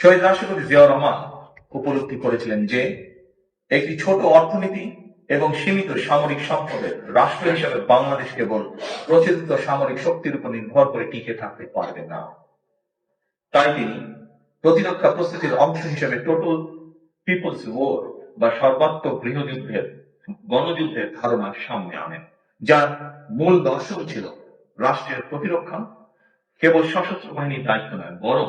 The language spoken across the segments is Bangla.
শহীদ রাষ্ট্রপতি জিয়াউর রহমান উপলব্ধি করেছিলেন যে একটি ছোট অর্থনীতি এবং সীমিত সামরিক সম্পদের রাষ্ট্র হিসেবে বাংলাদেশ কেবল প্রচলিত সামরিক শক্তির উপর নির্ভর করে টিকে থাকতে পারবে না। তাই তিনি প্রতিরক্ষা প্রস্তুতির অংশ হিসেবে টোটাল পিপলস ওয়ার বা সর্বাত্মক গৃহযুদ্ধের গণযুদ্ধের ধারণা সামনে আনেন, যার মূল দর্শন ছিল রাষ্ট্রের প্রতিরক্ষা কেবল সশস্ত্র বাহিনীর দায়িত্ব নয়, বরং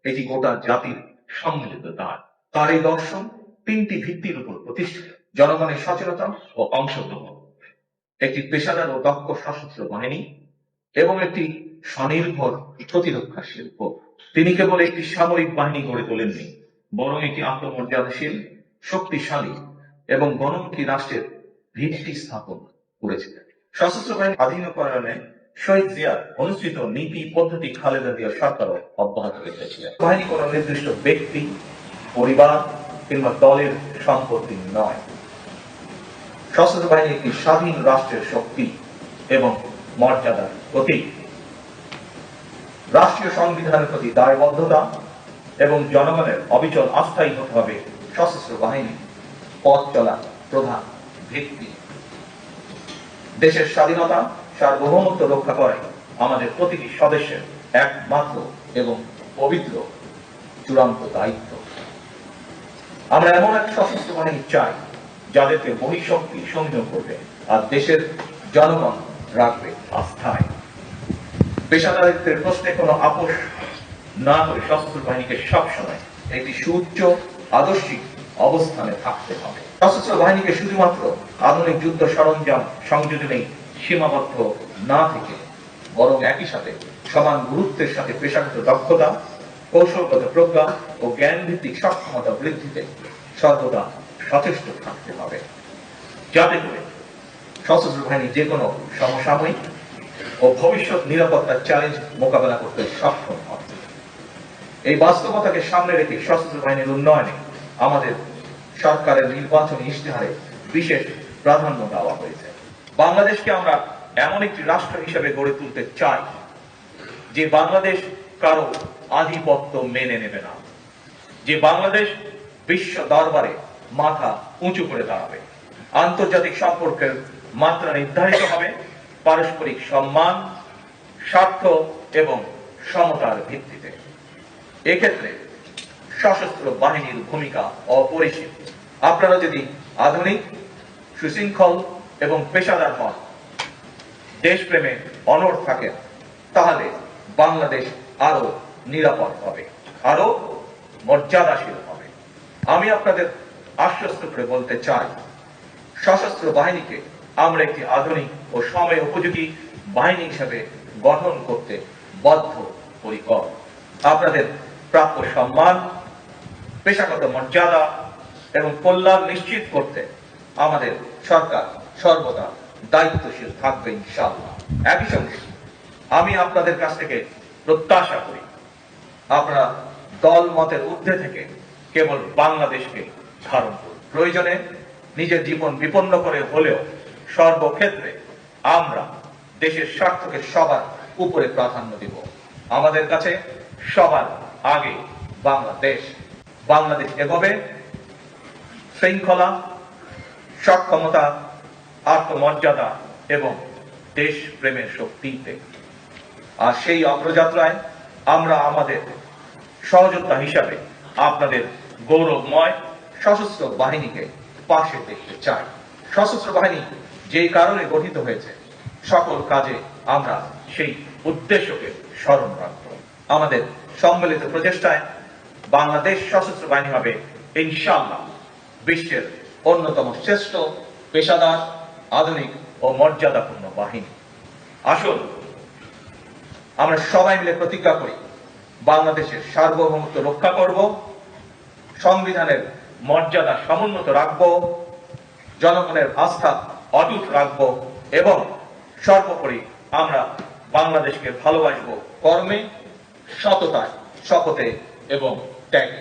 এটি গোটা জাতির সম্মিলিত দায়। তার এই দর্শন তিনটি ভিত্তির উপর প্রতিষ্ঠিত: জনগণের সচেতনতা ও অংশগ্রহণ, একটি পেশাদার ও দক্ষ সশস্ত্র বাহিনী এবং একটি স্বনির্ভর প্রতিরক্ষা শিল্প। তিনি কেবল একটি সামরিক বাহিনী গড়ে তোলেননি, বরং একটি আত্মমর্যাদাশীল, শক্তিশালী এবং গণমুখী রাষ্ট্রের ভিত্তি স্থাপন করেছিলেন। সশস্ত্র বাহিনী আধুনিকরণে শহীদ জিয়ার অনুষ্ঠিত নীতি পদ্ধতি খালেদা জিয়া সরকারও অব্যাহত রেখেছিলেন। বাহিনী কোন নির্দিষ্ট ব্যক্তি, পরিবার কিংবা দলের সম্পত্তি নয়। সশস্ত্র বাহিনী একটি স্বাধীন রাষ্ট্রের শক্তি এবং মর্যাদার প্রতীক। রাষ্ট্রীয় সংবিধানের প্রতি দায়বদ্ধতা এবং জনগণের অবিচল আস্থাই হতে হবে সশস্ত্র বাহিনী পথ চলার প্রধান ভিত্তি। দেশের স্বাধীনতা সার্বভৌমত্ব রক্ষা করে আমাদের প্রতিটি সদস্যের একমাত্র এবং পবিত্র চূড়ান্ত দায়িত্ব। আমরা এমন এক সশস্ত্র বাহিনী চাই যাদেরকে বহিঃশক্তি সংযোগ করবে আর দেশের জনগণ রাখবে আস্থায়। পেশাদারিত্বের প্রশ্নে কোনো আপোষ না করে সশস্ত্র বাহিনীকে সবসময় একটি সুউচ্চ আদর্শিক অবস্থানে থাকতে হবে। সশস্ত্র বাহিনীকে শুধুমাত্র আধুনিক যুদ্ধ সরঞ্জাম সংযোজনেই সীমাবদ্ধ না থেকে বরং একই সাথে সমান গুরুত্বের সাথে পেশাগত দক্ষতা, কৌশলগত প্রজ্ঞা ও জ্ঞান ভিত্তিক সক্ষমতা বৃদ্ধিতে সর্বদা সচেষ্ট থাকতে হবে, যাতে করে সশস্ত্র বাহিনী যে কোনো সমসাময়িক ও ভবিষ্যৎ নিরাপত্তার চ্যালেঞ্জ মোকাবেলা করতে সক্ষম হবে। এই বাস্তবতাকে সামনে রেখে সশস্ত্র বাহিনীর উন্নয়নে আমাদের সরকারের নির্বাচনী ইশতেহারে বিশেষ প্রাধান্য দেওয়া হয়েছে। বাংলাদেশকে আমরা এমন একটি রাষ্ট্র হিসেবে গড়ে তুলতে চাই যে বাংলাদেশ কারো আধিপত্য মেনে নেবে না, যে বাংলাদেশ বিশ্ব দরবারে মাথা উঁচু করে দাঁড়াবে। আন্তর্জাতিক সম্পর্কের মাত্রা নির্ধারিত হবে পারস্পরিক সম্মান, স্বার্থ এবং সমতার ভিত্তিতে। এক্ষেত্রে সশস্ত্র বাহিনীর ভূমিকা অপরিসীম। আপনারা যদি আধুনিক, সুশৃঙ্খল এবং পেশাদার হন, দেশপ্রেমে অনড় থাকেন, তাহলে বাংলাদেশ আরো নিরাপদ হবে, আরো মর্যাদাশীল হবে। আমি আপনাদের আশ্বস্ত করে বলতে চাই, সশস্ত্র বাহিনীকে আমরা একটি আধুনিক ও সময় উপযোগী বাহিনী হিসেবে গঠন করতে বদ্ধপরিকর। আপনাদের প্রাপ্য সম্মান, পেশাগত মর্যাদা এবং কল্যাণ নিশ্চিত করতে আমাদের সরকার সর্বদা দায়িত্বশীল থাকবে ইনশাআল্লাহ। একই সঙ্গে আমি আপনাদের কাছ থেকে প্রত্যাশা করি আপনারা দল মতের ঊর্ধ্বে থেকে কেবল বাংলাদেশকে ধারণ করুন। প্রয়োজনে নিজের জীবন বিপন্ন করে হলেও সর্বক্ষেত্রে আমরা দেশের স্বার্থকে সবার উপরে প্রাধান্য দিব। আমাদের কাছে সবার আগে বাংলাদেশ। বাংলাদেশ এভাবে শৃঙ্খলা, সক্ষমতা, আত্মমর্যাদা এবং দেশ প্রেমের শক্তিতে। আর সেই অগ্রযাত্রায় আমরা আমাদের সহযোদ্ধা হিসাবে আপনাদের গৌরবময় সশস্ত্র বাহিনীকে পাশে দেখতে চাই। সশস্ত্র বাহিনী যেই কারণে গঠিত হয়েছে, সকল কাজে আমরা সেই উদ্দেশ্যকে স্মরণ রাখব। আমাদের সম্মিলিত প্রচেষ্টায় বাংলাদেশ সশস্ত্র বাহিনী হবে ইনশাআল্লাহ বিশ্বের অন্যতম শ্রেষ্ঠ, পেশাদার, আধুনিক ও মর্যাদাপূর্ণ বাহিনী। আসুন আমরা সবাই মিলে প্রতিজ্ঞা করি, বাংলাদেশের সার্বভৌমত্ব রক্ষা করব, সংবিধানের মর্যাদা সমুন্নত রাখব, জনগণের আস্থা অটুট রাখব এবং সর্বোপরি আমরা বাংলাদেশকে ভালোবাসব কর্মে, সততায়, শপথে এবং ত্যাগে।